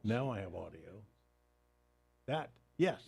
Now I have audio. That, yes.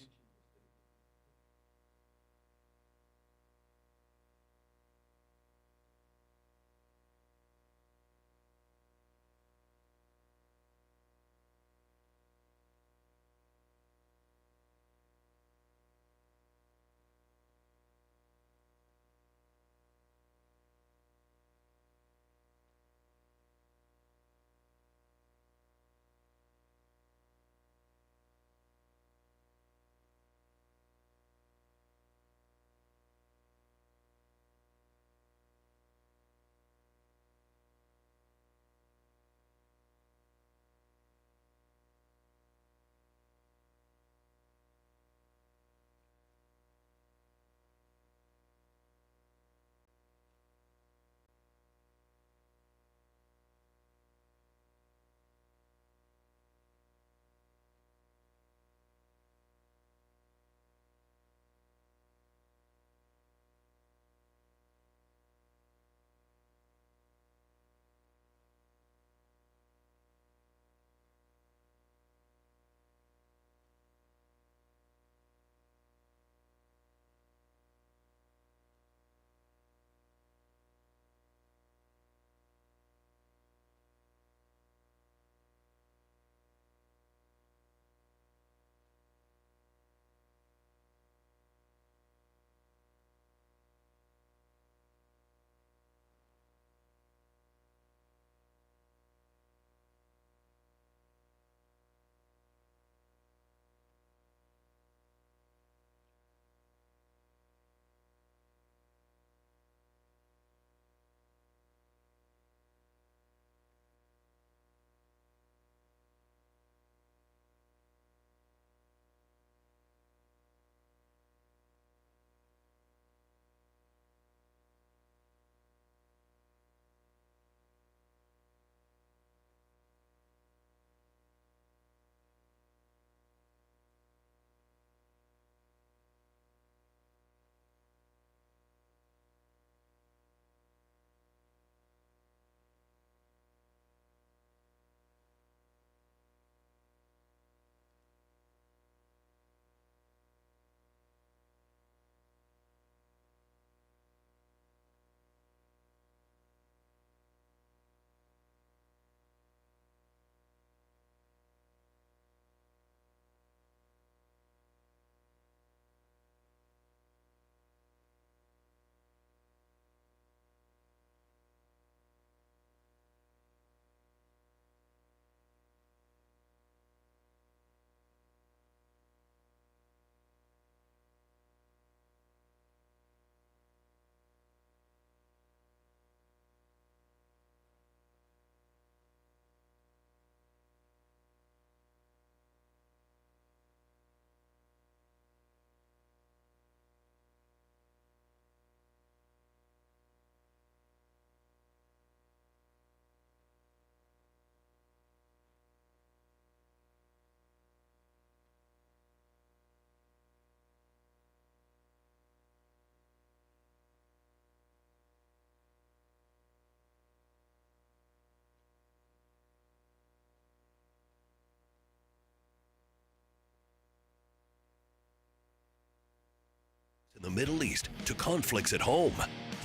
In the Middle East to conflicts at home.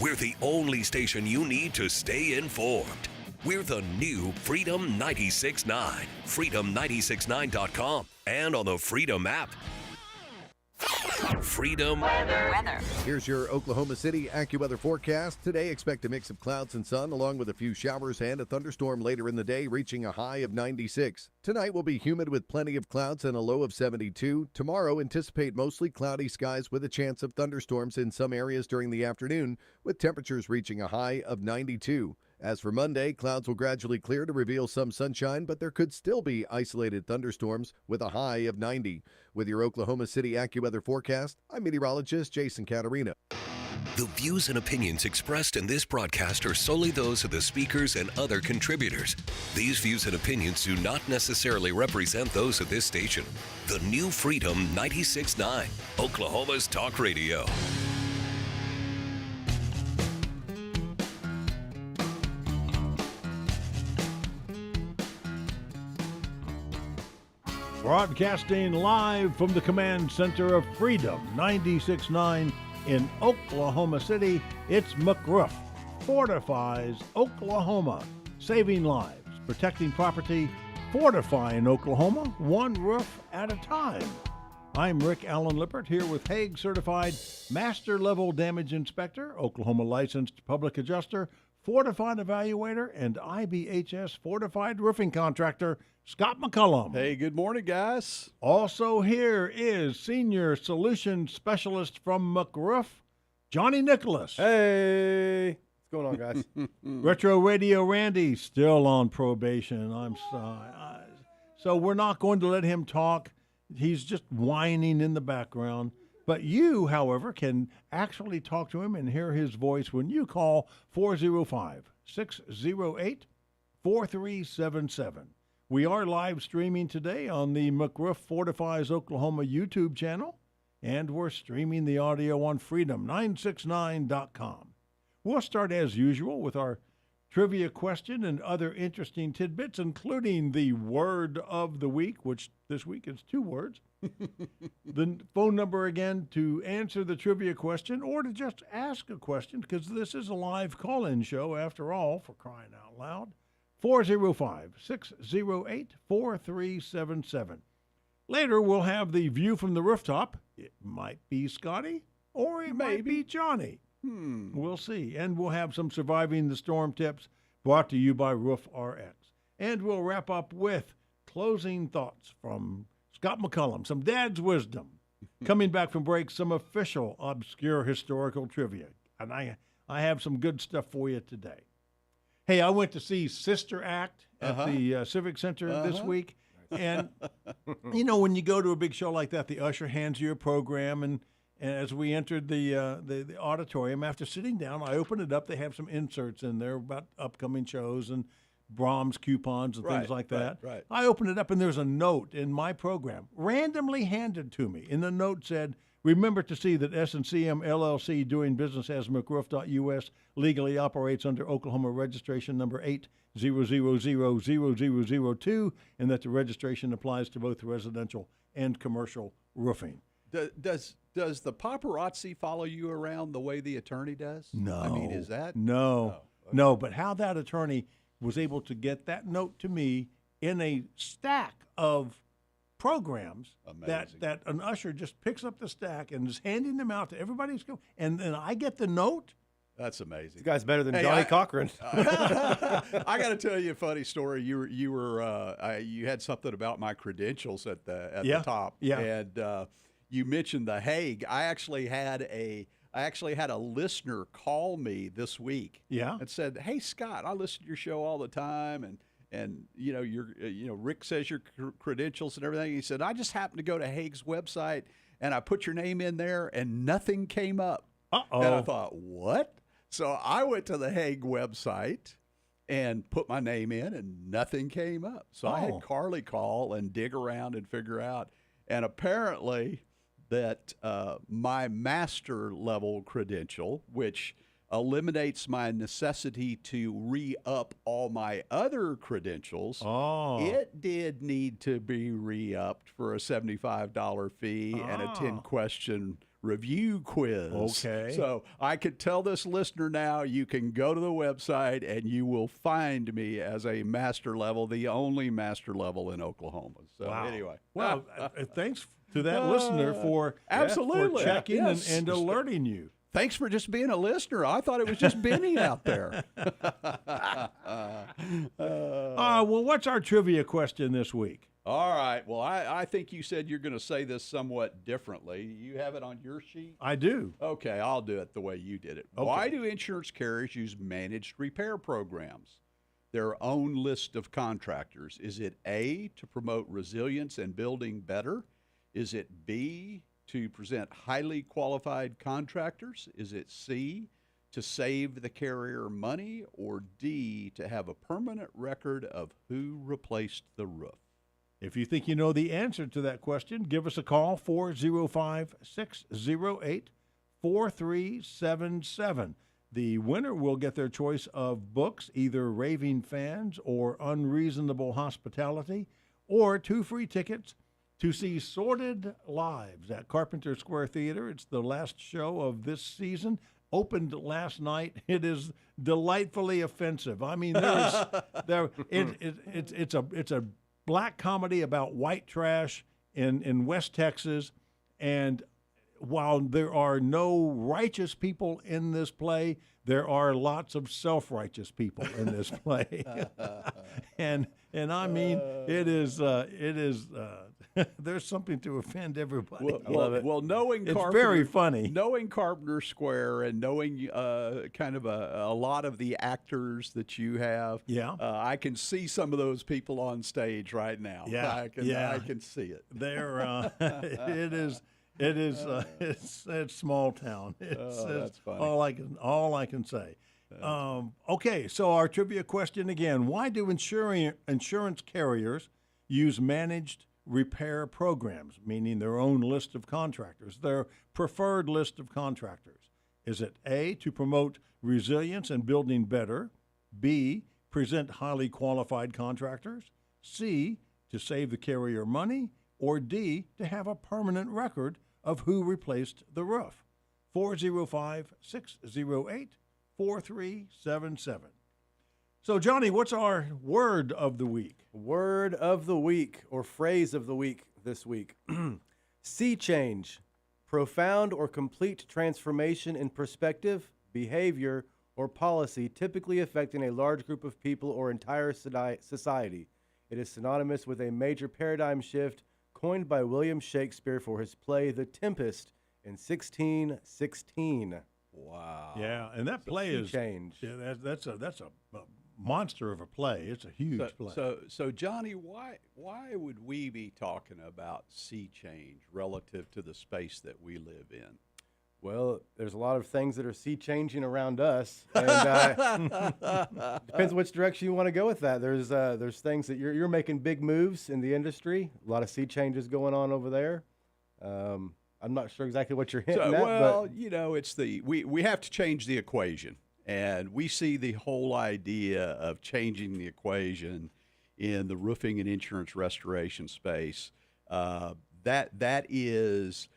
We're the only station you need to stay informed. We're the new Freedom 96.9, freedom969.com, and on the Freedom app. Freedom Weather. Here's your Oklahoma City AccuWeather forecast. Today, expect a mix of clouds and sun, along with a few showers and a thunderstorm later in the day, reaching a high of 96. Tonight will be humid with plenty of clouds and a low of 72. Tomorrow, anticipate mostly cloudy skies with a chance of thunderstorms in some areas during the afternoon, with temperatures reaching a high of 92. As for Monday, clouds will gradually clear to reveal some sunshine, but there could still be isolated thunderstorms with a high of 90. With your Oklahoma City AccuWeather forecast, I'm meteorologist Jason Caterina. The views and opinions expressed in this broadcast are solely those of the speakers and other contributors. These views and opinions do not necessarily represent those of this station. The new Freedom 96.9, Oklahoma's talk radio. Broadcasting live from the command center of Freedom 96.9 in Oklahoma City, it's McRoof Fortifies Oklahoma, saving lives, protecting property, fortifying Oklahoma, one roof at a time. I'm Rick Allen Lippert here with Hague Certified Master Level Damage Inspector, Oklahoma Licensed Public Adjuster, Fortified Evaluator, and IBHS Fortified Roofing Contractor, Scott McCullum. Hey, good morning, guys. Also here is Senior Solutions Specialist from McRoof, Johnny Nicholas. Hey, what's going on, guys? Retro Radio Randy, still on probation. I'm sorry. So we're not going to let him talk. He's just whining in the background. But you, however, can actually talk to him and hear his voice when you call 405-608-4377. We are live streaming today on the McRoof Fortifies Oklahoma YouTube channel, and we're streaming the audio on freedom969.com. We'll start as usual with our trivia question and other interesting tidbits, including the word of the week, which this week is 2 words. The phone number again to answer the trivia question or to just ask a question, because this is a live call-in show after all, for crying out loud. 405-608-4377. Later, we'll have the view from the rooftop. It might be Scotty or it might be Johnny. We'll see. And we'll have some surviving the storm tips brought to you by Roof RX. And we'll wrap up with closing thoughts from Scott McCullum, some dad's wisdom. Coming back from break, some official obscure historical trivia. And I have some good stuff for you today. Hey, I went to see Sister Act at the Civic Center this week. And, you know, when you go to a big show like that, the usher hands you a program. And as we entered the auditorium, after sitting down, I opened it up. They have some inserts in there about upcoming shows and Brahms coupons and things like that. Right. I opened it up, and there's a note in my program, randomly handed to me. And the note said, remember to see that S&CM LLC, doing business as McRoof.us, legally operates under Oklahoma registration number 800000002, and that the registration applies to both residential and commercial roofing. Does the paparazzi follow you around the way the attorney does? No. I mean, is that? No. Oh, okay. No, but how that attorney was able to get that note to me in a stack of programs that an usher just picks up the stack and is handing them out to everybody. And then I get the note. That's amazing. This guy's better than Johnny Cochran. I got to tell you a funny story. You had something about my credentials at the top. Yeah. And you mentioned the Hague. I actually had a listener call me this week. Yeah. And said, "Hey Scott, I listen to your show all the time, and Rick says your credentials and everything." He said, "I just happened to go to Hague's website and I put your name in there and nothing came up." Uh-oh. And I thought, what? So I went to the Hague website and put my name in and nothing came up. So I had Carly call and dig around and figure out. And apparently that my master level credential, which eliminates my necessity to re-up all my other credentials, it did need to be re-upped for a $75 fee and a 10-question review quiz. Okay. So I could tell this listener now, you can go to the website and you will find me as a master level, the only master level in Oklahoma. So anyway. Well, thanks to that listener for checking and alerting you. Thanks for just being a listener. I thought it was just Benny out there. Well, what's our trivia question this week? All right. Well, I think you said you're going to say this somewhat differently. You have it on your sheet? I do. Okay, I'll do it the way you did it. Okay. Why do insurance carriers use managed repair programs? Their own list of contractors. Is it A, to promote resilience and building better? Is it B, to present highly qualified contractors? Is it C, to save the carrier money? Or D, to have a permanent record of who replaced the roof? If you think you know the answer to that question, give us a call, 405-608-4377. The winner will get their choice of books, either Raving Fans or Unreasonable Hospitality, or 2 free tickets to see Sordid Lives at Carpenter Square Theater. It's the last show of this season. Opened last night. It is delightfully offensive. I mean, it's a black comedy about white trash in West Texas, and while there are no righteous people in this play, there are lots of self-righteous people in this play, and I mean, it is there's something to offend everybody. Well, knowing it's very funny. Knowing Carpenter Square and knowing kind of a lot of the actors that you have, I can see some of those people on stage right now. I can see it. They're it's small town. It's funny. all I can say. Okay, so our trivia question again: why do insurance carriers use managed repair programs, meaning their own list of contractors, their preferred list of contractors? Is it A, to promote resilience and building better, B, present highly qualified contractors, C, to save the carrier money, or D, to have a permanent record of who replaced the roof? 405-608-4377. So, Johnny, what's our word of the week? Word of the week, or phrase of the week this week. Sea change. Profound or complete transformation in perspective, behavior, or policy typically affecting a large group of people or entire society. It is synonymous with a major paradigm shift coined by William Shakespeare for his play The Tempest in 1616. Wow. Yeah, and that play is change. Yeah, that's a monster of a play. It's a huge play. So Johnny, why would we be talking about sea change relative to the space that we live in? Well, there's a lot of things that are sea changing around us, and depends which direction you want to go with that. There's things that you're making big moves in the industry. A lot of sea changes going on over there. I'm not sure exactly what you're hinting at. Well, but it's we have to change the equation, and we see the whole idea of changing the equation in the roofing and insurance restoration space. That is.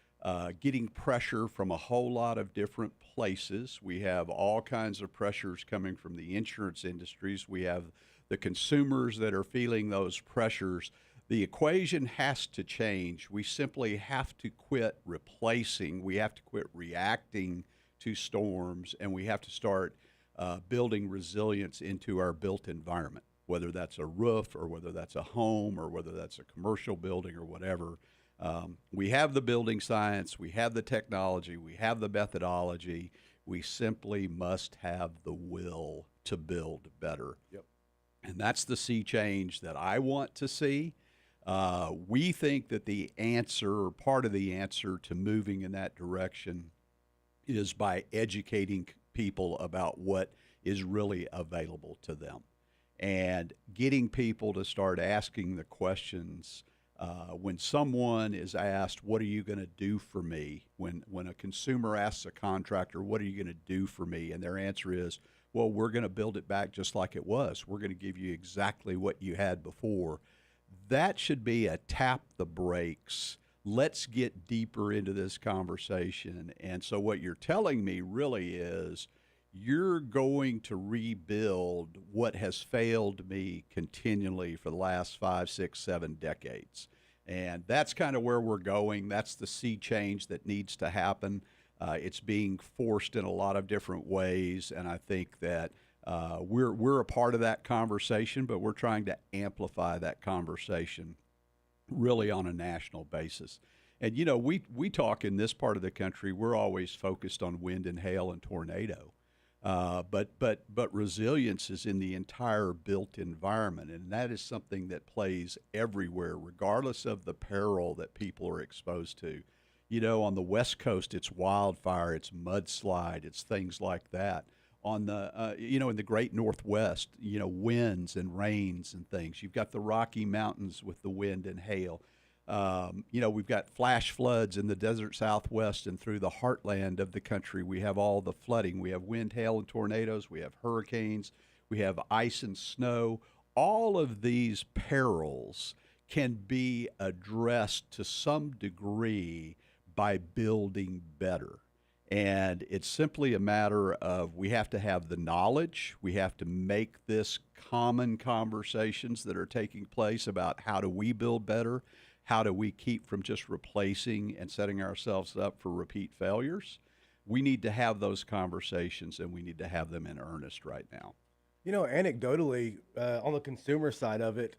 Getting pressure from a whole lot of different places. We have all kinds of pressures coming from the insurance industries. We have the consumers that are feeling those pressures. The equation has to change. We simply have to quit replacing. We have to quit reacting to storms, and we have to start building resilience into our built environment, whether that's a roof or whether that's a home or whether that's a commercial building or whatever. We have the building science, we have the technology, we have the methodology. We simply must have the will to build better. Yep. And that's the sea change that I want to see. We think that the answer, or part of the answer to moving in that direction, is by educating people about what is really available to them and getting people to start asking the questions. When someone is asked, what are you going to do for me? When a consumer asks a contractor, what are you going to do for me? And their answer is, well, we're going to build it back just like it was. We're going to give you exactly what you had before. That should be a tap the brakes. Let's get deeper into this conversation. And so what you're telling me really is you're going to rebuild what has failed me continually for the last 5, 6, 7 decades. And that's kind of where we're going. That's the sea change that needs to happen. It's being forced in a lot of different ways, and I think that we're a part of that conversation, but we're trying to amplify that conversation really on a national basis. And, we talk in this part of the country, we're always focused on wind and hail and tornado. But resilience is in the entire built environment, and that is something that plays everywhere, regardless of the peril that people are exposed to. On the West Coast, it's wildfire, it's mudslide, it's things like that. On the, in the Great Northwest, winds and rains and things. You've got the Rocky Mountains with the wind and hail. We've got flash floods in the desert Southwest and through the heartland of the country. We have all the flooding. We have wind, hail, and tornadoes. We have hurricanes. We have ice and snow. All of these perils can be addressed to some degree by building better. And it's simply a matter of we have to have the knowledge. We have to make this common conversations that are taking place about how do we build better? How do we keep from just replacing and setting ourselves up for repeat failures? We need to have those conversations, and we need to have them in earnest right now. You know, anecdotally, on the consumer side of it,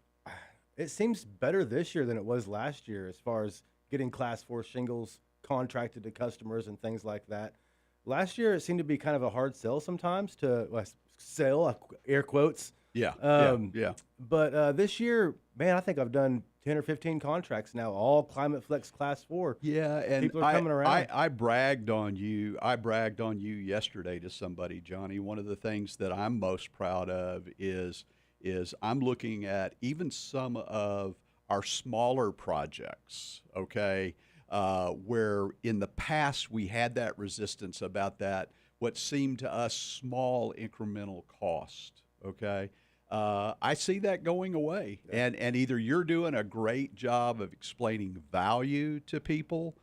it seems better this year than it was last year as far as getting Class 4 shingles contracted to customers and things like that. Last year, it seemed to be kind of a hard sell sometimes sell, air quotes. Yeah, yeah. But this year, man, I think I've done 10 or 15 contracts now, all Climate Flex Class 4. Yeah, and people are coming around. I bragged on you. I bragged on you yesterday to somebody, Johnny. One of the things that I'm most proud of is I'm looking at even some of our smaller projects, okay, where in the past we had that resistance about that, what seemed to us small incremental cost, okay? I see that going away, and either you're doing a great job of explaining value to people,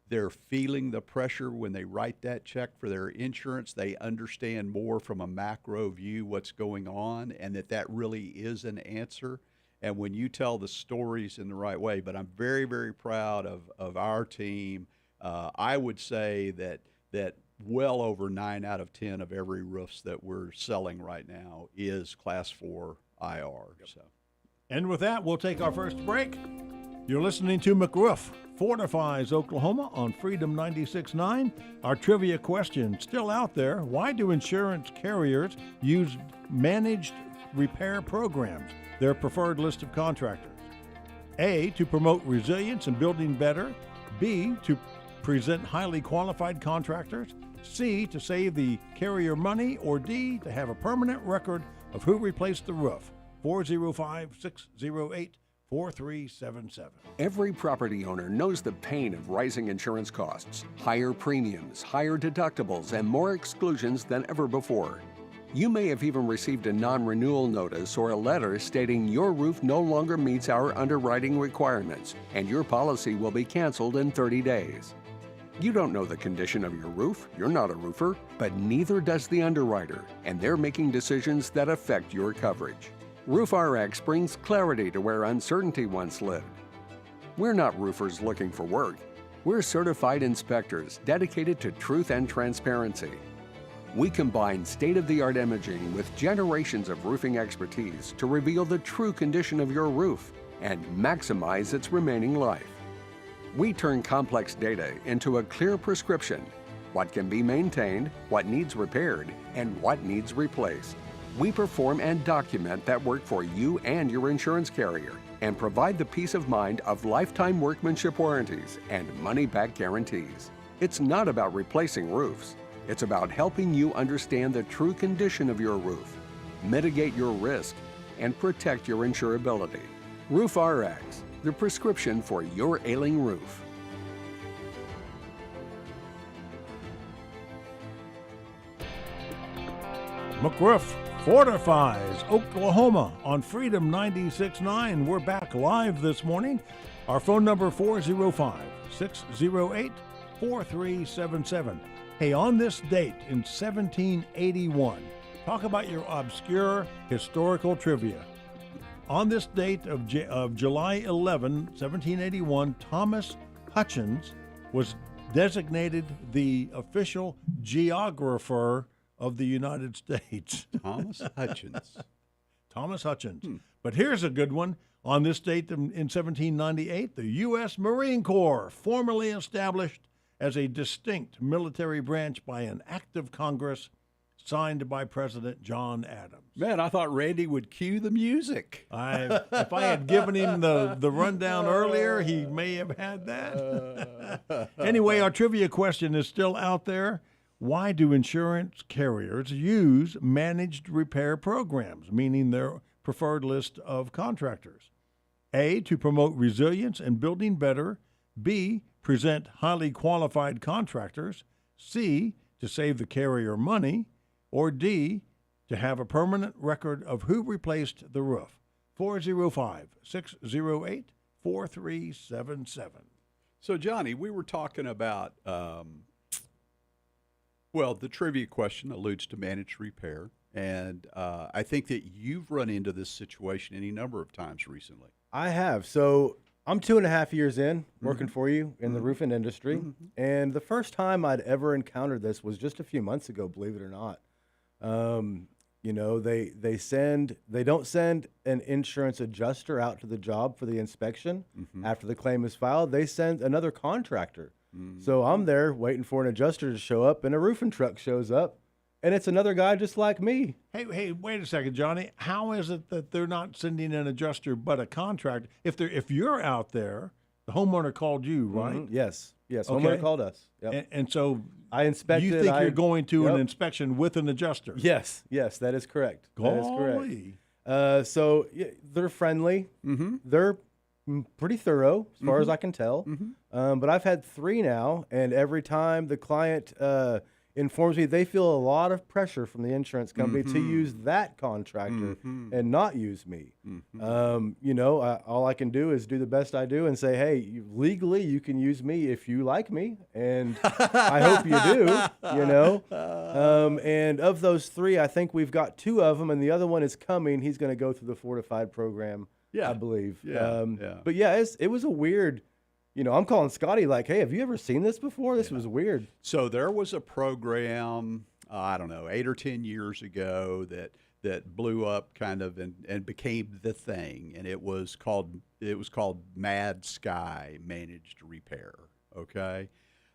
they're feeling the pressure when they write that check for their insurance, they understand more from a macro view what's going on, and that really is an answer. And when you tell the stories in the right way, but I'm very, very proud of our team. I would say that well over 9 out of 10 of every roofs that we're selling right now is Class 4 IR. So, And with that, we'll take our first break. You're listening to McRoof Fortifies Oklahoma on Freedom 96.9. Our trivia question still out there. Why do insurance carriers use managed repair programs, their preferred list of contractors? A, to promote resilience and building better. B, to present highly qualified contractors. C, to save the carrier money. Or D, to have a permanent record of who replaced the roof. 405-608-4377. Every property owner knows the pain of rising insurance costs, higher premiums, higher deductibles, and more exclusions than ever before. You may have even received a non-renewal notice or a letter stating your roof no longer meets our underwriting requirements and your policy will be canceled in 30 days. You don't know the condition of your roof, you're not a roofer, but neither does the underwriter, and they're making decisions that affect your coverage. RoofRx brings clarity to where uncertainty once lived. We're not roofers looking for work. We're certified inspectors dedicated to truth and transparency. We combine state-of-the-art imaging with generations of roofing expertise to reveal the true condition of your roof and maximize its remaining life. We turn complex data into a clear prescription: what can be maintained, what needs repaired, and what needs replaced. We perform and document that work for you and your insurance carrier and provide the peace of mind of lifetime workmanship warranties and money-back guarantees. It's not about replacing roofs. It's about helping you understand the true condition of your roof, mitigate your risk, and protect your insurability. RoofRx, the prescription for your ailing roof. McRoof Fortifies Oklahoma on Freedom 96.9. We're back live this morning. Our phone number 405-608-4377. Hey, on this date in 1781, talk about your obscure historical trivia. On this date of July 11, 1781, Thomas Hutchins was designated the official geographer of the United States. Thomas Hutchins. Thomas Hutchins. But here's a good one. On this date in 1798, the U.S. Marine Corps formally established as a distinct military branch by an act of Congress signed by President John Adams. Man, I thought Randy would cue the music. If I had given him the rundown earlier, he may have had that. Anyway, our trivia question is still out there. Why do insurance carriers use managed repair programs, meaning their preferred list of contractors? A, to promote resilience and building better. B, present highly qualified contractors. C, to save the carrier money. Or D, to have a permanent record of who replaced the roof. 405-608-4377. 4377. So, Johnny, we were talking about, well, the trivia question alludes to managed repair. And I think that you've run into this situation any number of times recently. I have. So I'm 2.5 years in working for you in the roofing industry. And the first time I'd ever encountered this was just a few months ago, believe it or not. You know, they don't send an insurance adjuster out to the job for the inspection after the claim is filed. They send another contractor. So I'm there waiting for an adjuster to show up, and a roofing truck shows up, and it's another guy just like me. Hey, wait a second, Johnny. How is it that they're not sending an adjuster but a contractor? If you're out there, the homeowner called you, right? Yes. Okay. Homeowner called us. Yep. And so I inspected. you think you're going to an Yep. inspection with an adjuster? Yes, that is correct. That is Golly. correct. So they're friendly. They're pretty thorough as far as I can tell. But I've had 3 now, and every time the client informs me they feel a lot of pressure from the insurance company to use that contractor and not use me. You know, all I can do is do the best I do and say, hey, legally you can use me if you like me, and I hope you do, you know. And of those 3, I think we've got 2 of them, and the other one is coming. He's going to go through the Fortified program, I believe. But yeah, it was a weird. You know, I'm calling Scotty like, hey, have you ever seen this before? This was weird. So there was a program, I don't know, 8 or 10 years ago that blew up kind of and became the thing, and it was called Mad Sky Managed Repair. Okay,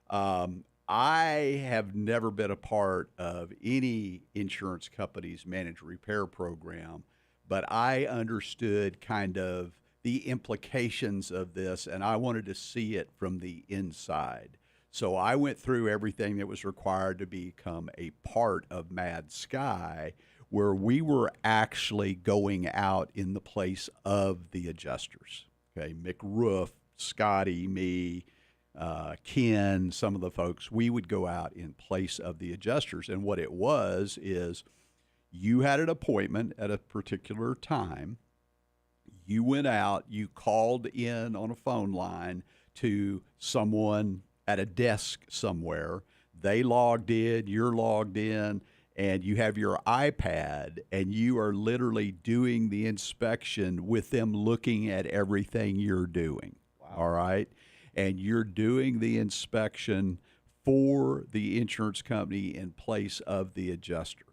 I have never been a part of any insurance company's managed repair program, but I understood kind of the implications of this, and I wanted to see it from the inside. So I went through everything that was required to become a part of Mad Sky, where we were actually going out in the place of the adjusters. Okay, McRoof, Scotty, me, Ken, some of the folks, we would go out in place of the adjusters. And what it was is you had an appointment at a particular time. You went out, you called in on a phone line to someone at a desk somewhere. They logged in, you're logged in, and you have your iPad, and you are literally doing the inspection with them looking at everything you're doing. Wow. All right? And you're doing the inspection for the insurance company in place of the adjuster.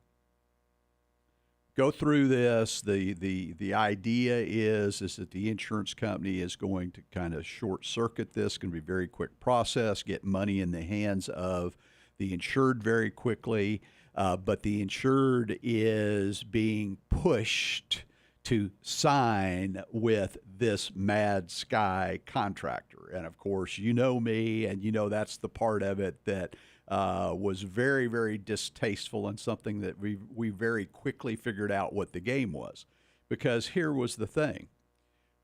Go through this. The idea is that the insurance company is going to kind of short circuit this. It's going to be a very quick process, get money in the hands of the insured very quickly, but the insured is being pushed to sign with this Mad Sky contractor. And of course, you know me, and you know that's the part of it that was very, very distasteful, and something that we very quickly figured out what the game was. Because here was the thing.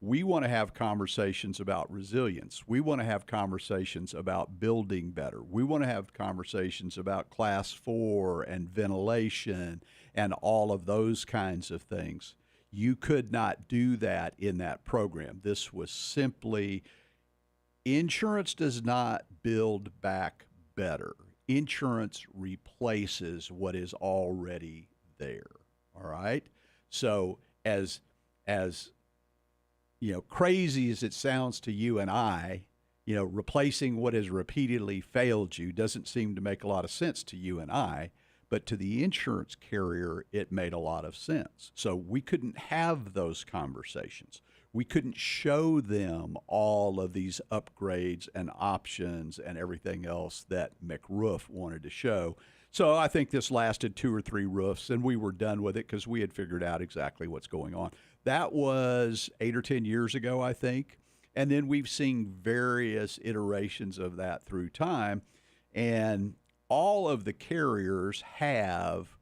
We want to have conversations about resilience. We want to have conversations about building better. We want to have conversations about class 4 and ventilation and all of those kinds of things. You could not do that in that program. This was simply, insurance does not build back better. Insurance replaces what is already there. All right? So as you know, crazy as it sounds to you and I, you know, replacing what has repeatedly failed you doesn't seem to make a lot of sense to you and I, but to the insurance carrier, it made a lot of sense. So we couldn't have those conversations. We couldn't show them all of these upgrades and options and everything else that McRoof wanted to show. So I think this lasted 2 or 3 roofs, and we were done with it because we had figured out exactly what's going on. That was 8 or 10 years ago, I think. And then we've seen various iterations of that through time. And all of the carriers have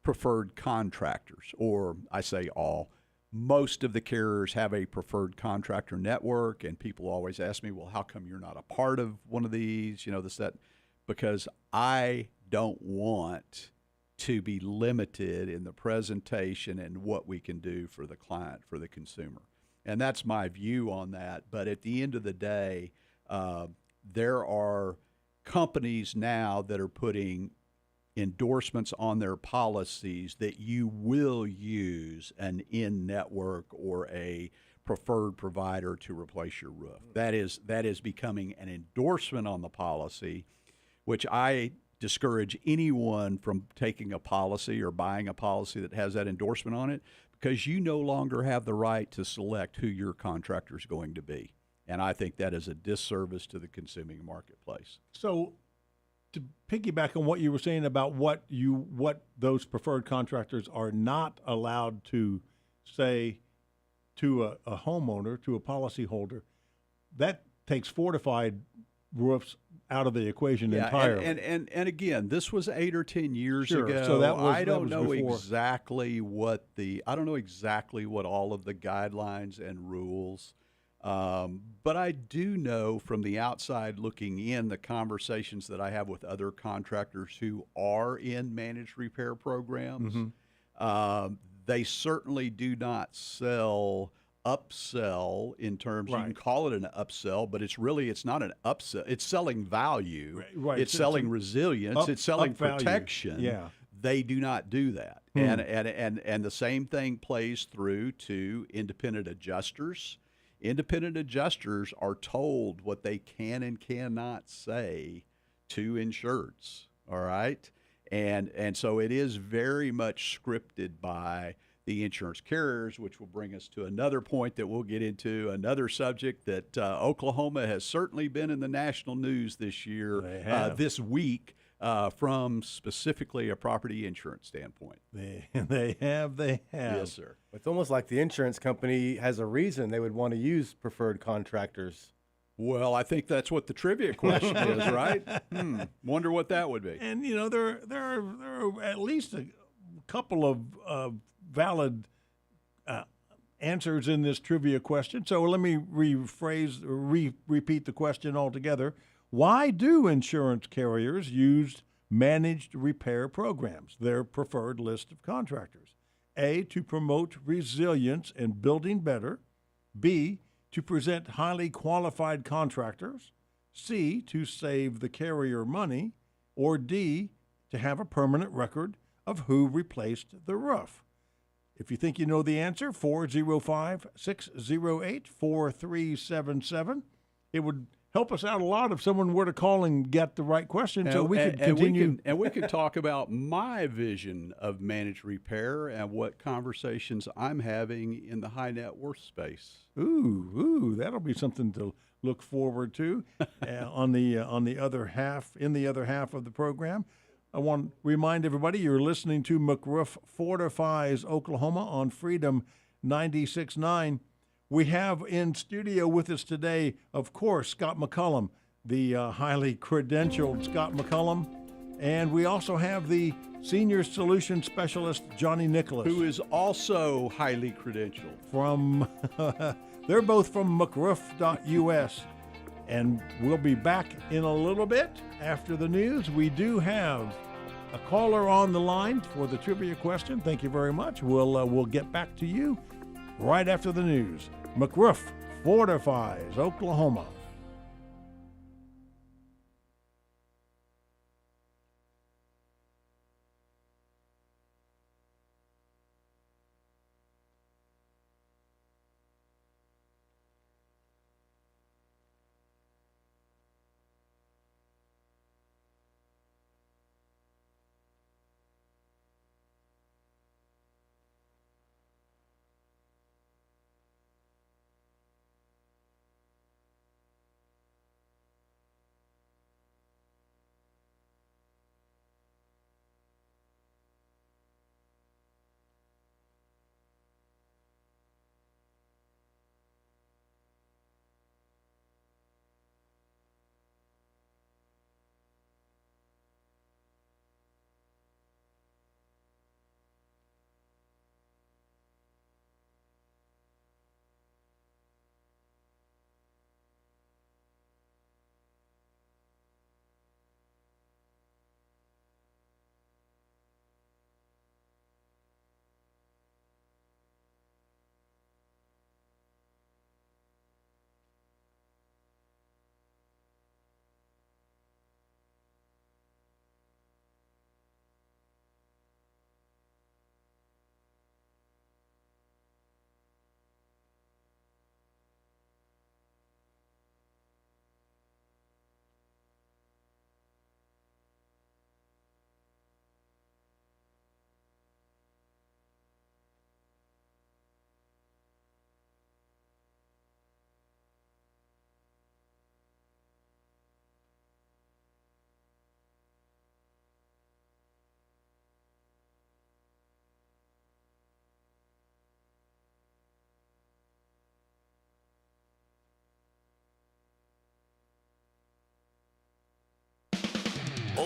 preferred contractors, or I say all. Most of the carriers have a preferred contractor network, and people always ask me, well, how come you're not a part of one of these, you know, this, that, because I don't want to be limited in the presentation and what we can do for the client, for the consumer. And that's my view on that. But at the end of the day, there are companies now that are putting endorsements on their policies that you will use an in-network or a preferred provider to replace your roof. That is becoming an endorsement on the policy, which I discourage anyone from taking a policy or buying a policy that has that endorsement on it, because you no longer have the right to select who your contractor is going to be. And I think that is a disservice to the consuming marketplace. So, to piggyback on what you were saying about what those preferred contractors are not allowed to say to a homeowner, to a policyholder, that takes fortified roofs out of the equation entirely. And again, this was 8 or 10 years Sure. ago. So I don't know before. exactly what all of the guidelines and rules. But I do know from the outside looking in, the conversations that I have with other contractors who are in managed repair programs, they certainly do not upsell in terms, you can call it an upsell, but it's not an upsell. It's selling value. Right. It's selling resilience. It's selling protection. Yeah. They do not do that. And the same thing plays through to independent adjusters. Independent adjusters are told what they can and cannot say to insureds, all right? And so it is very much scripted by the insurance carriers, which will bring us to another point that we'll get into, another subject that Oklahoma has certainly been in the national news this year, this week, from specifically a property insurance standpoint. They have. Yes, sir. It's almost like the insurance company has a reason they would want to use preferred contractors. Well, I think that's what the trivia question is, right? Wonder what that would be. And there are at least a couple of valid answers in this trivia question. So let me repeat the question altogether. Why do insurance carriers use managed repair programs, their preferred list of contractors? A, to promote resilience and building better. B, to present highly qualified contractors. C, to save the carrier money. Or D, to have a permanent record of who replaced the roof. If you think you know the answer, 405-608-4377. It would help us out a lot if someone were to call and get the right question, so we could continue. We could talk about my vision of managed repair and what conversations I'm having in the high net worth space. Ooh, that'll be something to look forward to on the other half of the program. I want to remind everybody you're listening to McRoof Fortifies Oklahoma on Freedom 96.9. We have in studio with us today, of course, Scott McCullum, the highly credentialed Scott McCullum, and we also have the Senior Solution Specialist, Johnny Nicholas. Who is also highly credentialed. They're both from McRoof.us, and we'll be back in a little bit after the news. We do have a caller on the line for the trivia question. Thank you very much. We'll get back to you right after the news. McRoof Fortifies Oklahoma.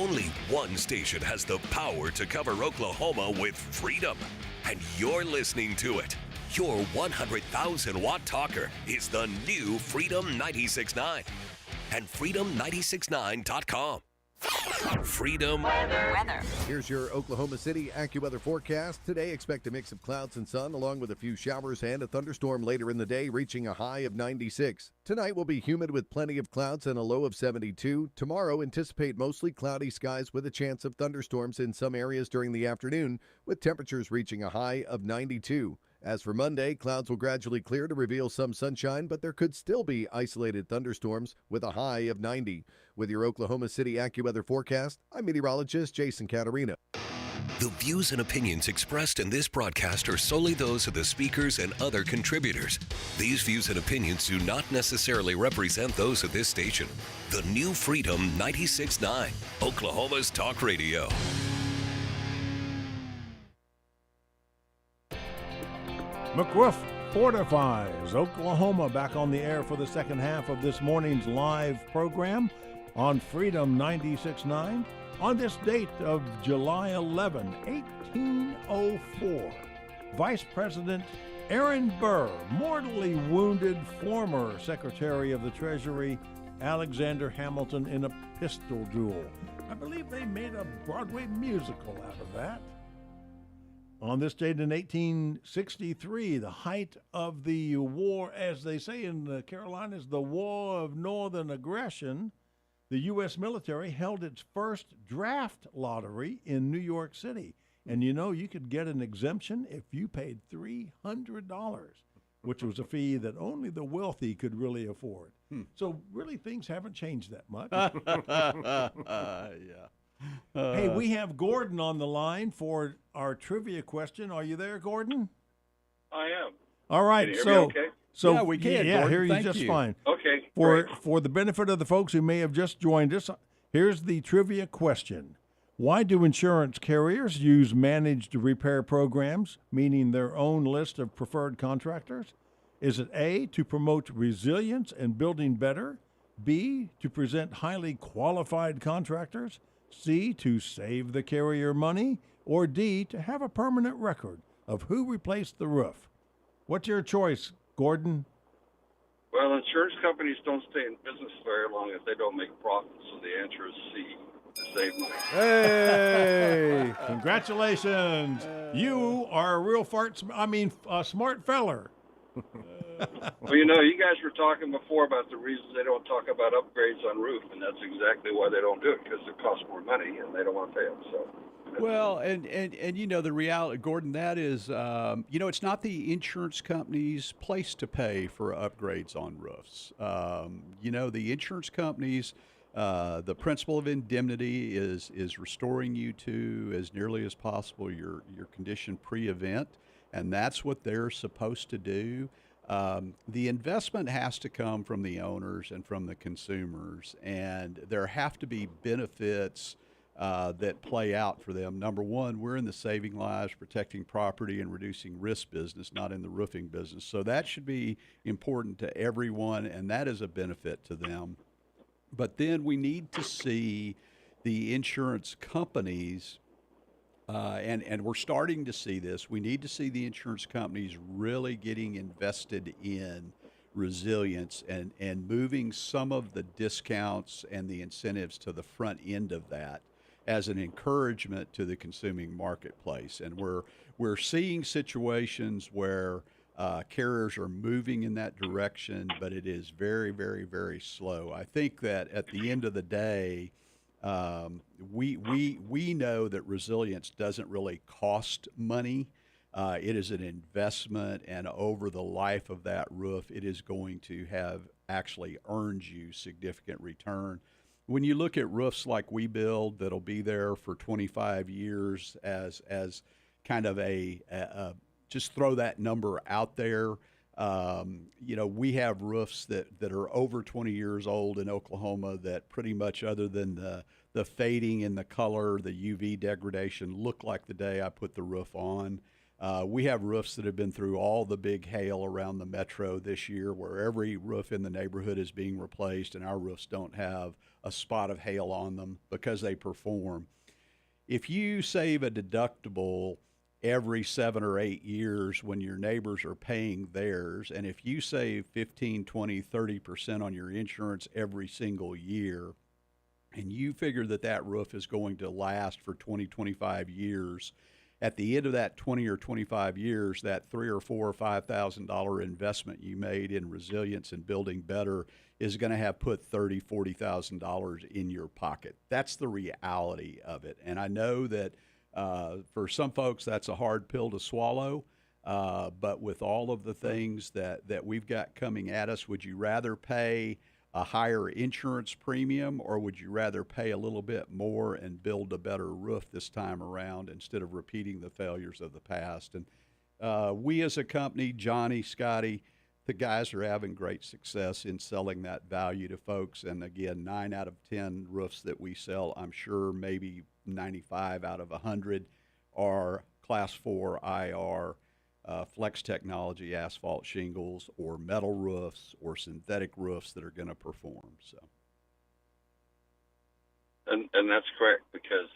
Only one station has the power to cover Oklahoma with freedom, and you're listening to it. Your 100,000-watt talker is the new Freedom 96.9 and freedom969.com. Freedom Weather. Here's your Oklahoma City AccuWeather forecast. Today, expect a mix of clouds and sun, along with a few showers and a thunderstorm later in the day, reaching a high of 96. Tonight will be humid with plenty of clouds and a low of 72. Tomorrow, anticipate mostly cloudy skies with a chance of thunderstorms in some areas during the afternoon, with temperatures reaching a high of 92. As for Monday, clouds will gradually clear to reveal some sunshine, but there could still be isolated thunderstorms with a high of 90. With your Oklahoma City AccuWeather forecast, I'm meteorologist Jason Caterina. The views and opinions expressed in this broadcast are solely those of the speakers and other contributors. These views and opinions do not necessarily represent those of this station. The new Freedom 96.9, Oklahoma's talk radio. McRoof Fortifies, Oklahoma, back on the air for the second half of this morning's live program on Freedom 96.9 on this date of July 11, 1804. Vice President Aaron Burr mortally wounded former Secretary of the Treasury Alexander Hamilton in a pistol duel. I believe they made a Broadway musical out of that. On this date in 1863, the height of the war, as they say in the Carolinas, the War of Northern Aggression, the U.S. military held its first draft lottery in New York City. And you know, you could get an exemption if you paid $300, which was a fee that only the wealthy could really afford. So really things haven't changed that much. Yeah. Hey, we have Gordon on the line for our trivia question. Are you there, Gordon? I am. All right. Can you hear me okay? So Yeah, we can, Yeah, Gordon. hear you Thank just you. fine. Okay. For the benefit of the folks who may have just joined us, here's the trivia question. Why do insurance carriers use managed repair programs, meaning their own list of preferred contractors? Is it A, to promote resilience and building better, B, to present highly qualified contractors, C, to save the carrier money, or D, to have a permanent record of who replaced the roof? What's your choice, Gordon? Well, insurance companies don't stay in business very long if they don't make profits, so the answer is C, to save money. Hey, congratulations. You are a real smart feller. Well, you know, you guys were talking before about the reasons they don't talk about upgrades on roof, and that's exactly why they don't do it, because it costs more money and they don't want to pay it. So. Well, and you know, the reality, Gordon, that is, you know, it's not the insurance company's place to pay for upgrades on roofs. You know, the insurance companies, the principle of indemnity is restoring you to, as nearly as possible, your condition pre-event, and that's what they're supposed to do. The investment has to come from the owners and from the consumers, and there have to be benefits that play out for them. Number one, we're in the saving lives, protecting property, and reducing risk business, not in the roofing business. So that should be important to everyone, and that is a benefit to them. But then we need to see the insurance companies, and we're starting to see this, we need to see the insurance companies really getting invested in resilience and moving some of the discounts and the incentives to the front end of that as an encouragement to the consuming marketplace. And we're seeing situations where carriers are moving in that direction, but it is very, very, very slow. I think that at the end of the day, we know that resilience doesn't really cost money. It is an investment, and over the life of that roof, it is going to have actually earned you significant return. When you look at roofs like we build that'll be there for 25 years as kind of a just throw that number out there. You know, we have roofs that are over 20 years old in Oklahoma that pretty much, other than the fading in the color, the UV degradation, look like the day I put the roof on. We have roofs that have been through all the big hail around the metro this year, where every roof in the neighborhood is being replaced, and our roofs don't have a spot of hail on them because they perform. If you save a deductible every 7 or 8 years when your neighbors are paying theirs, and if you save 15, 20, 30% on your insurance every single year, and you figure that that roof is going to last for 20, 25 years, at the end of that 20 or 25 years, that $3,000 or $4,000 or $5,000 investment you made in resilience and building better is going to have put $30,000, $40,000 in your pocket. That's the reality of it. And I know that for some folks that's a hard pill to swallow, but with all of the things that we've got coming at us, would you rather pay a higher insurance premium, or would you rather pay a little bit more and build a better roof this time around instead of repeating the failures of the past? And we as a company, Johnny, Scotty, the guys are having great success in selling that value to folks. And again, 9 out of 10 roofs that we sell, I'm sure maybe 95 out of 100 are Class 4 IR flex technology asphalt shingles or metal roofs or synthetic roofs that are going to perform. So, and that's correct, because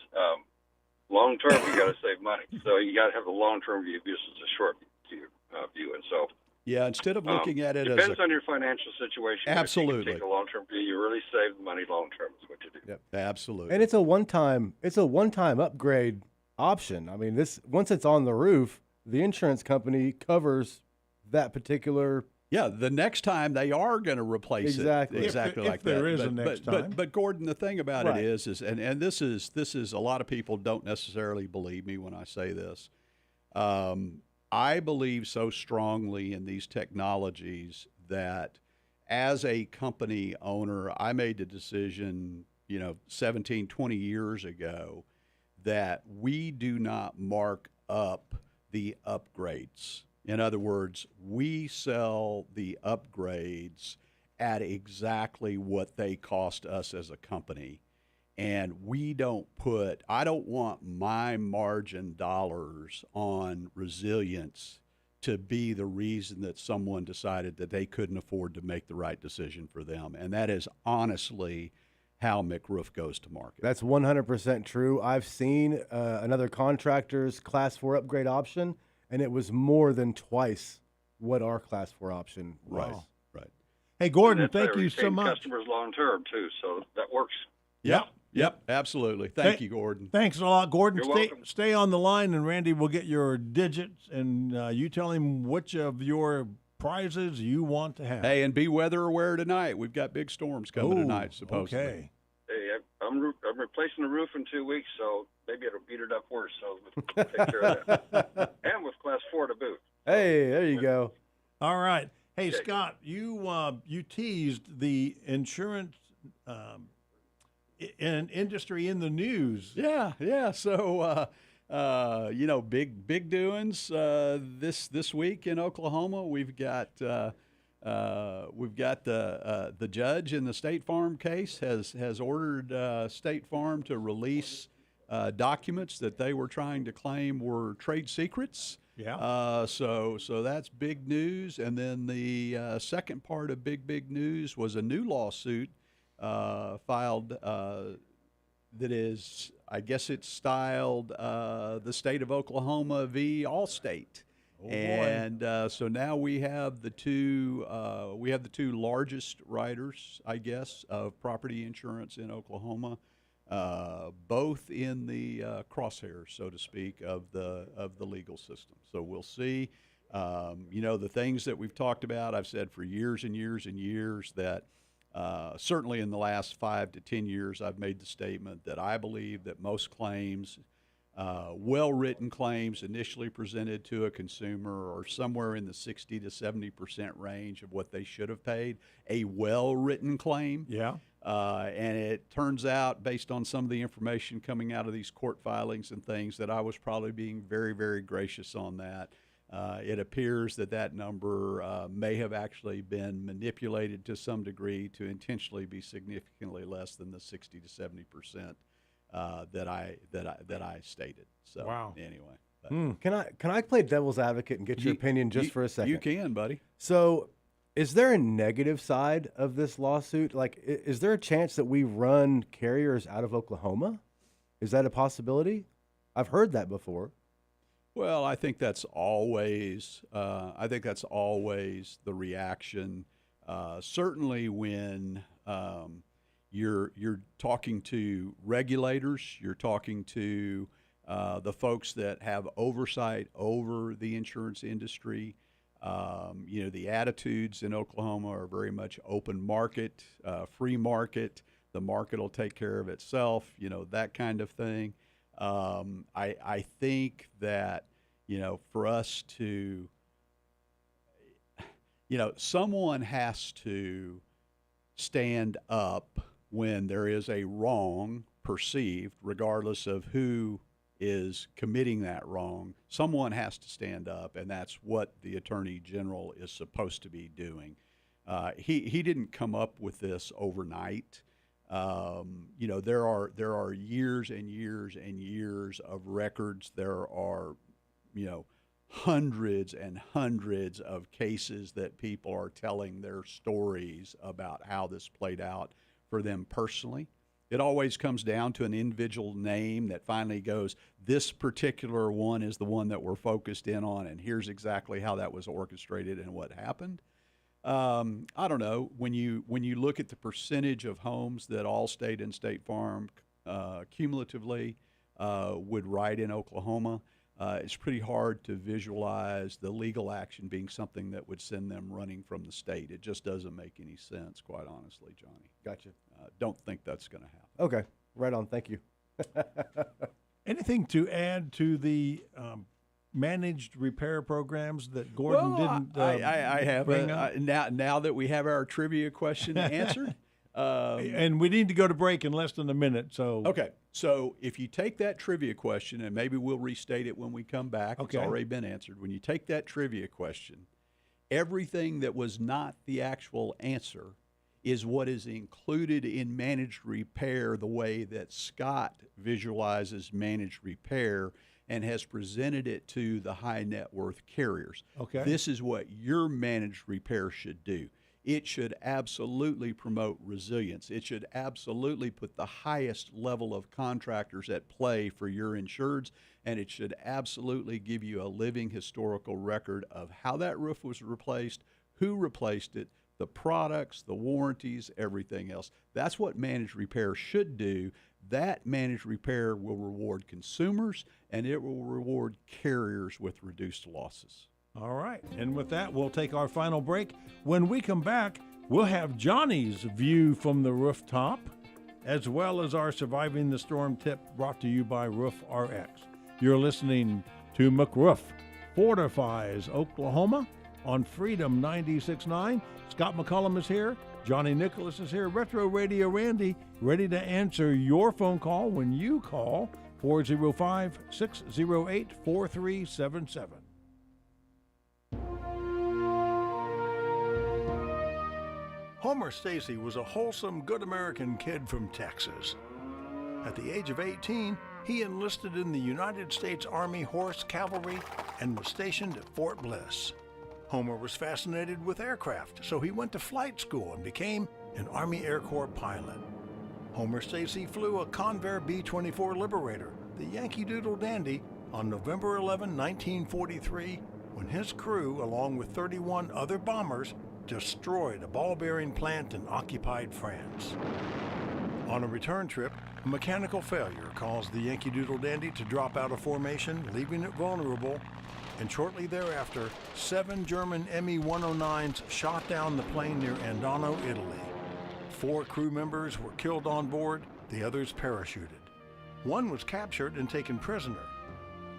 long term you got to save money, so you got to have the long term view versus a short view. And so, yeah, instead of looking at it depends on your financial situation. Absolutely, if you take a long term view, you really save money long term. Is what you do. Yep, absolutely. And it's a one-time upgrade option. I mean, once it's on the roof, the insurance company covers that particular. Yeah, the next time they are going to replace it exactly if like that. There is a next time. But Gordon, the thing about Right. it is and this is a lot of people don't necessarily believe me when I say this. I believe so strongly in these technologies that as a company owner, I made the decision, 17, 20 years ago that we do not mark up the upgrades. In other words, we sell the upgrades at exactly what they cost us as a company. And I don't want my margin dollars on resilience to be the reason that someone decided that they couldn't afford to make the right decision for them. And that is honestly how McRoof goes to market. That's 100% true. I've seen another contractor's Class 4 upgrade option, and it was more than twice what our Class 4 option was. Right. Hey, Gordon, And that's thank you so retain much. Customers long term too, so that works. Yep, absolutely. Thank you, Gordon. Thanks a lot, Gordon. You're welcome. Stay on the line, and Randy will get your digits, and you tell him which of your prizes you want to have. Hey, and be weather aware tonight. We've got big storms coming tonight, supposedly. Okay. Hey, I'm replacing the roof in 2 weeks, so maybe it'll beat it up worse. So we'll take care of that, and with Class 4 to boot. Hey, there you go. All right. Hey, Okay. Scott, you teased the insurance industry in the news. Yeah. So, big doings this week in Oklahoma. We've got the judge in the State Farm case has ordered State Farm to release documents that they were trying to claim were trade secrets. Yeah. So that's big news. And then the second part of big news was a new lawsuit filed that is, I guess it's styled the state of Oklahoma v. Allstate. Oh, boy. And so now we have the two largest writers, I guess, of property insurance in Oklahoma, both in the crosshairs, so to speak, of the legal system. So we'll see. The things that we've talked about, I've said for years and years and years that certainly in the last 5 to 10 years, I've made the statement that I believe that most claims, well-written claims initially presented to a consumer are somewhere in the 60 to 70% range of what they should have paid. A well-written claim. Yeah. And it turns out, based on some of the information coming out of these court filings and things, that I was probably being very, very gracious on that. It appears that number may have actually been manipulated to some degree to intentionally be significantly less than the 60 to 70% that I stated. So Wow. anyway, Can I play devil's advocate and get your opinion just for a second? You can, buddy. So, is there a negative side of this lawsuit? Like, is there a chance that we run carriers out of Oklahoma? Is that a possibility? I've heard that before. Well, I think that's always the reaction. Certainly, when you're talking to regulators, you're talking to the folks that have oversight over the insurance industry. The attitudes in Oklahoma are very much open market, free market. The market will take care of itself, that kind of thing. I think that, for us to, someone has to stand up when there is a wrong perceived, regardless of who is committing that wrong. Someone has to stand up, and that's what the Attorney General is supposed to be doing. He didn't come up with this overnight. There are years and years and years of records. There are, hundreds and hundreds of cases that people are telling their stories about how this played out for them personally. It always comes down to an individual name that finally goes, this particular one is the one that we're focused in on, and here's exactly how that was orchestrated and what happened. I don't know. When you look at the percentage of homes that Allstate and State Farm cumulatively would write in Oklahoma, it's pretty hard to visualize the legal action being something that would send them running from the state. It just doesn't make any sense, quite honestly, Johnny. Gotcha. Don't think that's going to happen. Okay. Right on. Thank you. Anything to add to the managed repair programs that Gordon didn't I have bring up? now that we have our trivia question answered. And we need to go to break in less than a minute. So Okay. So if you take that trivia question, and maybe we'll restate it when we come back. Okay. It's already been answered. When you take that trivia question, everything that was not the actual answer is what is included in managed repair, the way that Scott visualizes managed repair and has presented it to the high net worth carriers. Okay. This is what your managed repair should do. It should absolutely promote resilience. It should absolutely put the highest level of contractors at play for your insureds, and it should absolutely give you a living historical record of how that roof was replaced, who replaced it, the products, the warranties, everything else. That's what managed repair should do. That managed repair will reward consumers, and it will reward carriers with reduced losses. All right. And with that, we'll take our final break. When we come back, we'll have Johnny's view from the rooftop, as well as our Surviving the Storm tip brought to you by Roof RX. You're listening to McRoof Fortifies Oklahoma on Freedom 96.9. Scott McCollum is here. Johnny Nicholas is here. Retro Radio Randy, ready to answer your phone call when you call 405-608-4377. Homer Stacy was a wholesome, good American kid from Texas. At the age of 18, he enlisted in the United States Army Horse Cavalry and was stationed at Fort Bliss. Homer was fascinated with aircraft, so he went to flight school and became an Army Air Corps pilot. Homer Stacy flew a Convair B-24 Liberator, the Yankee Doodle Dandy, on November 11, 1943, when his crew, along with 31 other bombers, destroyed a ball-bearing plant in occupied France. On a return trip, a mechanical failure caused the Yankee Doodle Dandy to drop out of formation, leaving it vulnerable, and shortly thereafter, 7 German Me-109s shot down the plane near Andano, Italy. 4 crew members were killed on board, the others parachuted. 1 was captured and taken prisoner.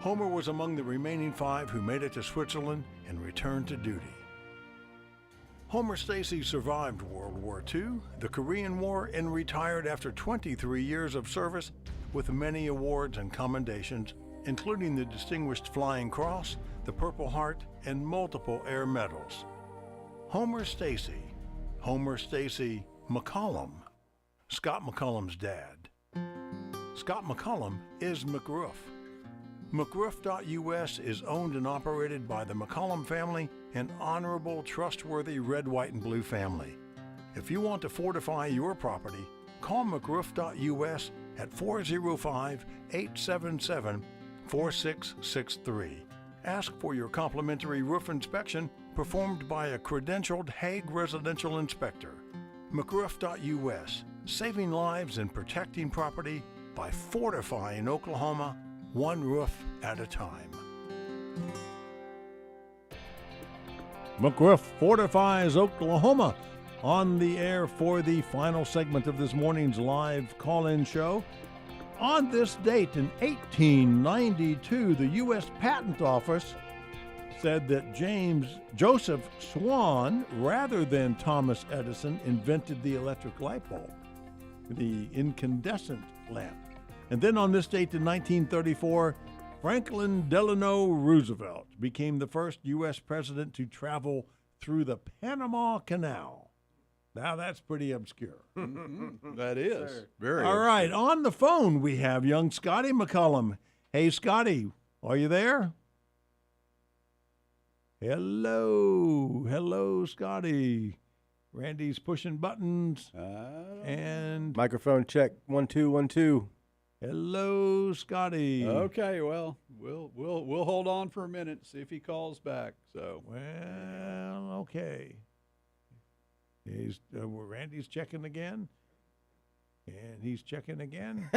Homer was among the remaining 5 who made it to Switzerland and returned to duty. Homer Stacy survived World War II, the Korean War, and retired after 23 years of service with many awards and commendations, including the Distinguished Flying Cross, the Purple Heart, and multiple air medals. Homer Stacy McCollum, Scott McCollum's dad. Scott McCollum is McRoof. McRoof.us is owned and operated by the McCollum family, an honorable, trustworthy red, white, and blue family. If you want to fortify your property, call McRoof.us at 405-877-4663. Ask for your complimentary roof inspection performed by a credentialed Hague residential inspector. McRoof.us, saving lives and protecting property by fortifying Oklahoma one roof at a time. McRoof Fortifies Oklahoma on the air for the final segment of this morning's live call-in show. On this date in 1892, the U.S. Patent Office said that Joseph Swan, rather than Thomas Edison, invented the electric light bulb, the incandescent lamp. And then on this date in 1934, Franklin Delano Roosevelt became the first U.S. president to travel through the Panama Canal. Now that's pretty obscure. That is. Sir. Very All right, on the phone we have young Scotty McCollum. Hey, Scotty, are you there? Hello, Scotty. Randy's pushing buttons. And Microphone check. 1 2 1 2. hello, Scotty. Okay, well, we'll hold on for a minute and see if he calls back. So, Well, okay. Randy's checking again, and he's checking again.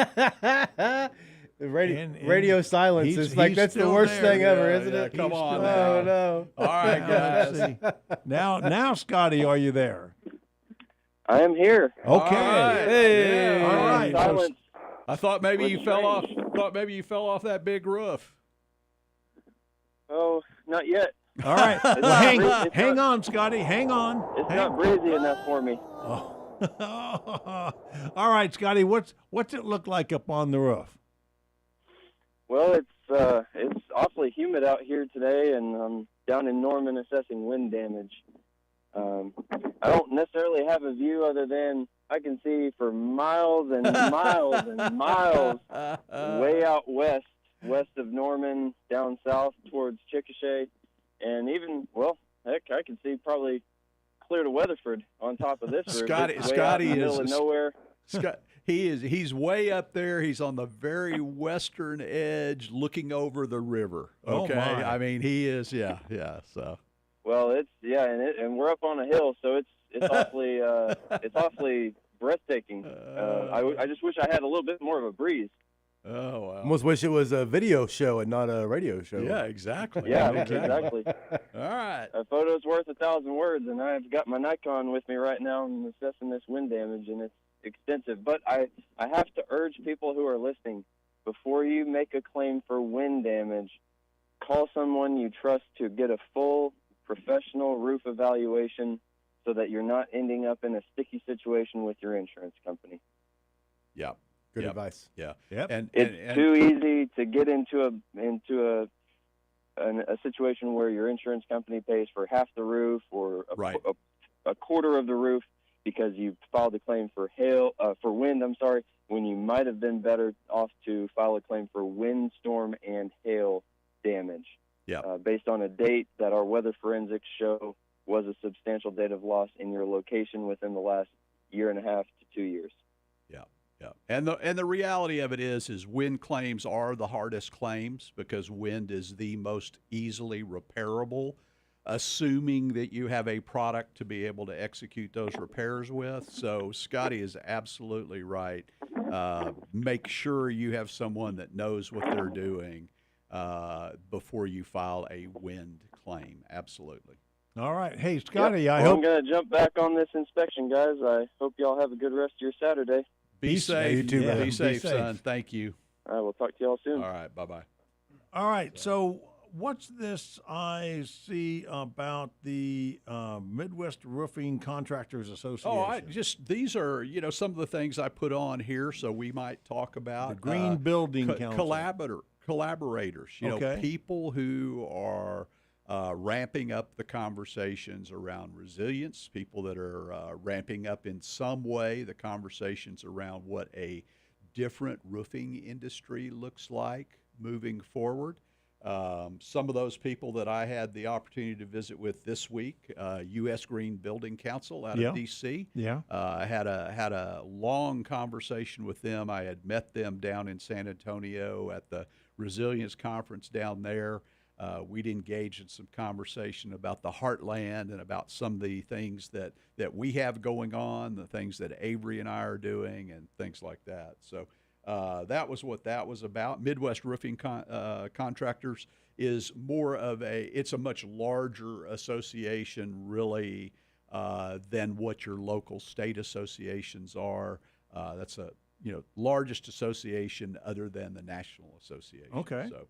The radio, And radio silence he's- is like he's that's the still worst there. thing ever, Yeah, isn't yeah, it? come He's on still now. Oh no! all right, Let's guys. see. Now, Scotty, are you there? I am here. Okay. All right. Hey. Yeah. All right. Silence. I thought maybe Was you fell off. strange. Thought maybe you fell off that big roof. Oh, not yet. All right. It's Well, not hang breezy- it's hang not- on, Scotty. Hang on. It's Hang- not breezy enough for me. Oh. All right, Scotty. What's it look like up on the roof? Well, it's awfully humid out here today, and I'm down in Norman assessing wind damage. I don't necessarily have a view other than I can see for miles and miles and miles way out west of Norman, down south towards Chickasha, and even, well, heck, I can see probably clear to Weatherford on top of this roof. Scotty- It's way out Scotty in the middle is of a- nowhere. Scott, he's way up there. He's on the very western edge, looking over the river. Oh, Okay, my. I mean he is. Yeah. So Well, and we're up on a hill, so it's awfully breathtaking. I just wish I had a little bit more of a breeze. oh wow. Almost wish it was a video show and not a radio show. Yeah, exactly. Yeah, exactly. exactly. All right. A photo's worth 1,000 words, and I've got my Nikon with me right now and assessing this wind damage, and it's extensive. But I have to urge people who are listening, before you make a claim for wind damage, call someone you trust to get a full professional roof evaluation so that you're not ending up in a sticky situation with your insurance company. Yeah. Good Yep. advice. Yeah. Yep. And It's too easy to get into a situation where your insurance company pays for half the roof or Right. a quarter of the roof because you filed a claim for wind. When you might have been better off to file a claim for windstorm and hail damage. Yeah. Based on a date that our weather forensics show was a substantial date of loss in your location within the last year and a half to 2 years. Yeah, and the reality of it is wind claims are the hardest claims because wind is the most easily repairable, assuming that you have a product to be able to execute those repairs with. So Scotty is absolutely right. Make sure you have someone that knows what they're doing before you file a wind claim. Absolutely. All right. Hey, Scotty, Yep. I Well, hope. I'm going to jump back on this inspection, guys. I hope y'all have a good rest of your Saturday. Be Peace. safe. Yeah, you too, man. Be Be safe, safe. son. Thank you. All right, we'll talk to y'all soon. All right. Bye-bye. All right. So, what's this I see about the Midwest Roofing Contractors Association? These are, some of the things I put on here, so we might talk about The Green Building Council. Collaborators, Okay. people who are ramping up the conversations around resilience, people that are ramping up in some way the conversations around what a different roofing industry looks like moving forward. Some of those people that I had the opportunity to visit with this week, U.S. Green Building Council out of D.C. Yeah. I had a long conversation with them. I had met them down in San Antonio at the Resilience Conference down there. We'd engaged in some conversation about the Heartland and about some of the things that we have going on, the things that Avery and I are doing, and things like that. So that was what that was about. Midwest Roofing Contractors is more of it's a much larger association, really, than what your local state associations are. That's a largest association other than the National Association. Okay. So,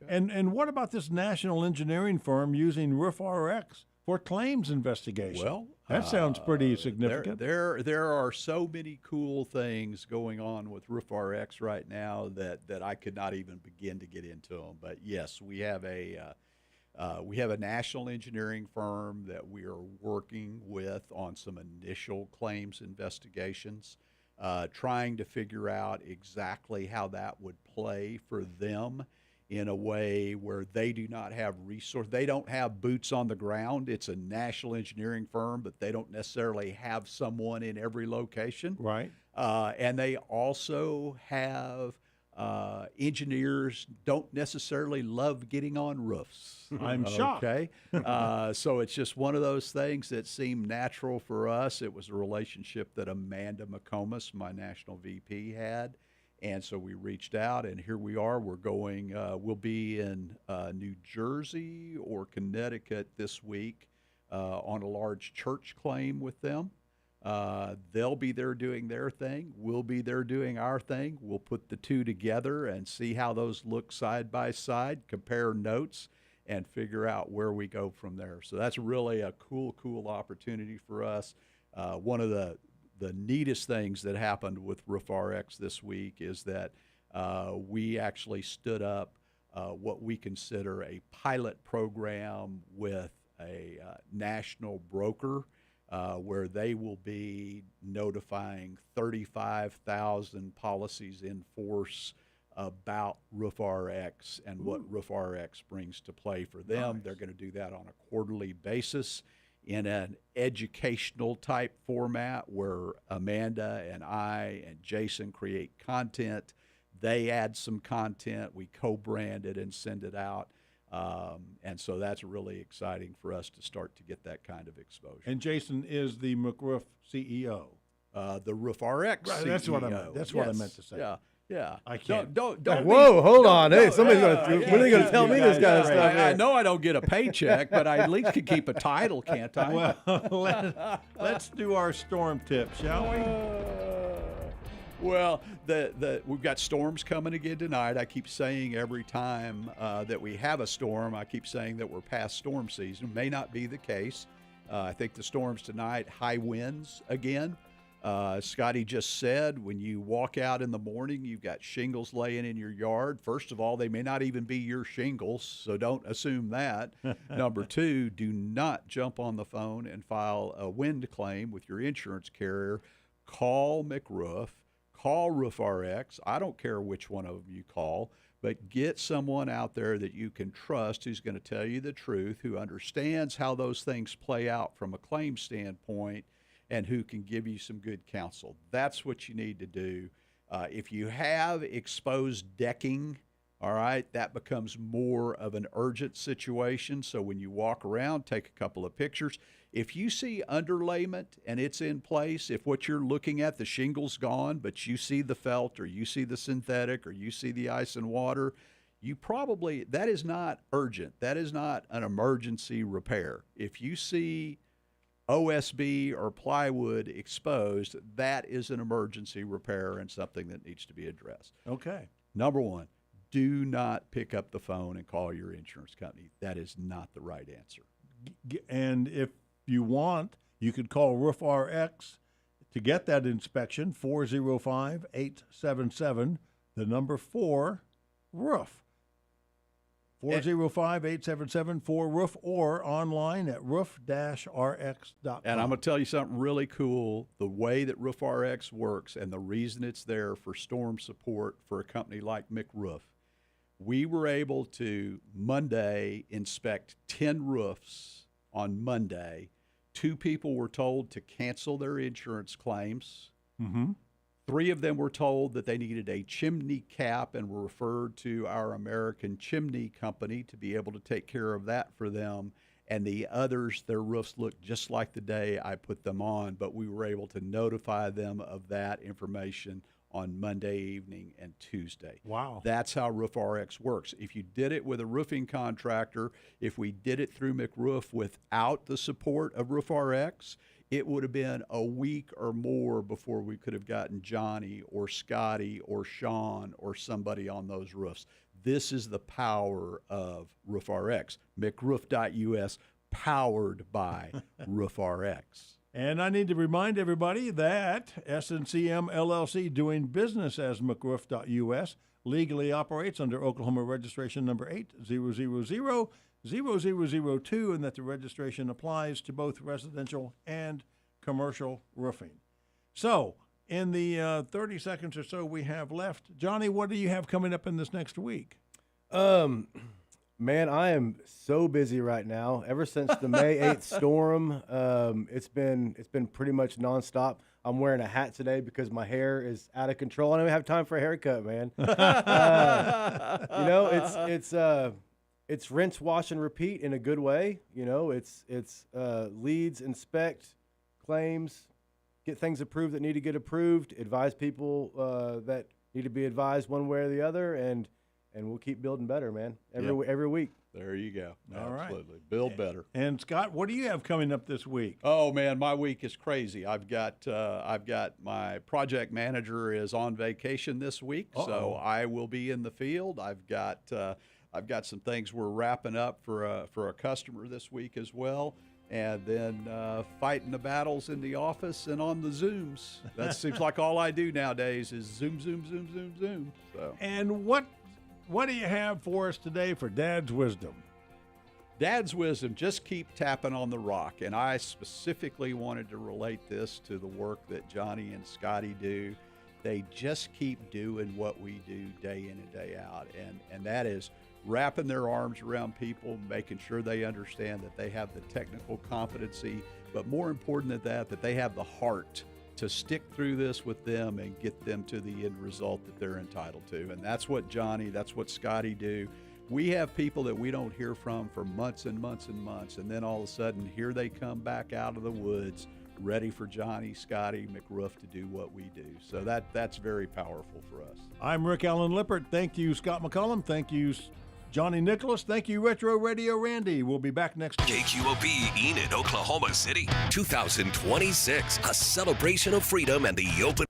And what about this national engineering firm using RoofRx for claims investigation? Well, that sounds pretty significant. There are so many cool things going on with RoofRx right now that I could not even begin to get into them. But yes, we have a national engineering firm that we are working with on some initial claims investigations, trying to figure out exactly how that would play for them in a way where they do not have they don't have boots on the ground. It's a national engineering firm, but they don't necessarily have someone in every location. Right. And they also have engineers don't necessarily love getting on roofs. I'm shocked. Okay. So it's just one of those things that seemed natural for us. It was a relationship that Amanda McComas, my national VP, had. And so we reached out, and here we are. We're going, we'll be in New Jersey or Connecticut this week on a large church claim with them. They'll be there doing their thing. We'll be there doing our thing. We'll put the two together and see how those look side by side, compare notes, and figure out where we go from there. So that's really a cool opportunity for us. One of the neatest things that happened with RoofRx this week is that we actually stood up what we consider a pilot program with a national broker where they will be notifying 35,000 policies in force about RoofRx and what RoofRx brings to play for them. Nice. They're going to do that on a quarterly basis in an educational type format where Amanda and I and Jason create content. They add some content, we co-brand it and send it out. And so that's really exciting for us to start to get that kind of exposure. And Jason is the McRoof CEO. The RoofRx right, CEO. That's what I meant. That's what I meant to say. Yeah. I can't. Don't Whoa, hold on. Hey, somebody's going to, when are they going to tell me this kind of stuff? I know I don't get a paycheck, but I at least can keep a title, can't I? Well, let's do our storm tip, shall we? Well, we've got storms coming again tonight. I keep saying every time that we have a storm, I keep saying that we're past storm season. May not be the case. I think the storms tonight, high winds again. Scotty just said, when you walk out in the morning, you've got shingles laying in your yard. First of all, they may not even be your shingles, so don't assume that. Number two, do not jump on the phone and file a wind claim with your insurance carrier. Call McRoof. Call RoofRx. I don't care which one of them you call, but get someone out there that you can trust who's going to tell you the truth, who understands how those things play out from a claim standpoint, and who can give you some good counsel. That's what you need to do. If you have exposed decking, all right, that becomes more of an urgent situation. So when you walk around, take a couple of pictures. If you see underlayment and it's in place, if what you're looking at, the shingle's gone, but you see the felt or you see the synthetic or you see the ice and water, that is not urgent. That is not an emergency repair. If you see OSB or plywood exposed, that is an emergency repair and something that needs to be addressed. Okay. Number one, do not pick up the phone and call your insurance company. That is not the right answer. And if you want, you could call RoofRx to get that inspection, 405-877, the number 4, roof. 405-877-4ROOF or online at roof-rx.com. And I'm going to tell you something really cool. The way that RoofRx works and the reason it's there for storm support for a company like McRoof, We were able to Monday inspect 10 roofs on Monday. 2 people were told to cancel their insurance claims. Mm-hmm. 3 of them were told that they needed a chimney cap and were referred to our American Chimney Company to be able to take care of that for them. And the others, their roofs looked just like the day I put them on, but we were able to notify them of that information on Monday evening and Tuesday. Wow. That's how RoofRx works. If you did it with a roofing contractor, if we did it through McRoof without the support of RoofRx, it would have been a week or more before we could have gotten Johnny or Scotty or Sean or somebody on those roofs. This is the power of RoofRx. McRoof.us, powered by RoofRx. And I need to remind everybody that S&CM LLC, doing business as McRoof.us, legally operates under Oklahoma registration number 8000002, and that the registration applies to both residential and commercial roofing. So, in the 30 seconds or so we have left, Johnny, what do you have coming up in this next week? Man, I am so busy right now. Ever since the May 8th storm, it's been pretty much nonstop. I'm wearing a hat today because my hair is out of control. I don't even have time for a haircut, man. It's rinse, wash, and repeat in a good way. It's leads, inspect, claims, get things approved that need to get approved, advise people that need to be advised one way or the other, and we'll keep building better, man. Every week. There you go. All right. Absolutely. Build better. And Scott, what do you have coming up this week? Oh man, my week is crazy. I've got my project manager is on vacation this week, so I will be in the field. I've got some things we're wrapping up for a customer this week as well. And then fighting the battles in the office and on the Zooms. That seems like all I do nowadays is Zoom. So. And what do you have for us today for Dad's Wisdom? Dad's wisdom, just keep tapping on the rock. And I specifically wanted to relate this to the work that Johnny and Scotty do. They just keep doing what we do day in and day out. And that is wrapping their arms around people, making sure they understand that they have the technical competency, but more important than that they have the heart to stick through this with them and get them to the end result that they're entitled to. And that's what Johnny, that's what Scotty do. We have people that we don't hear from for months and months and months, and then all of a sudden, here they come back out of the woods, ready for Johnny, Scotty, McRoof to do what we do. So that's very powerful for us. I'm Rick Allen Lippert. Thank you, Scott McCollum. Thank you, Johnny Nicholas. Thank you, Retro Radio Randy. We'll be back next week. KQOB Enid, Oklahoma City, 2026, a celebration of freedom and the open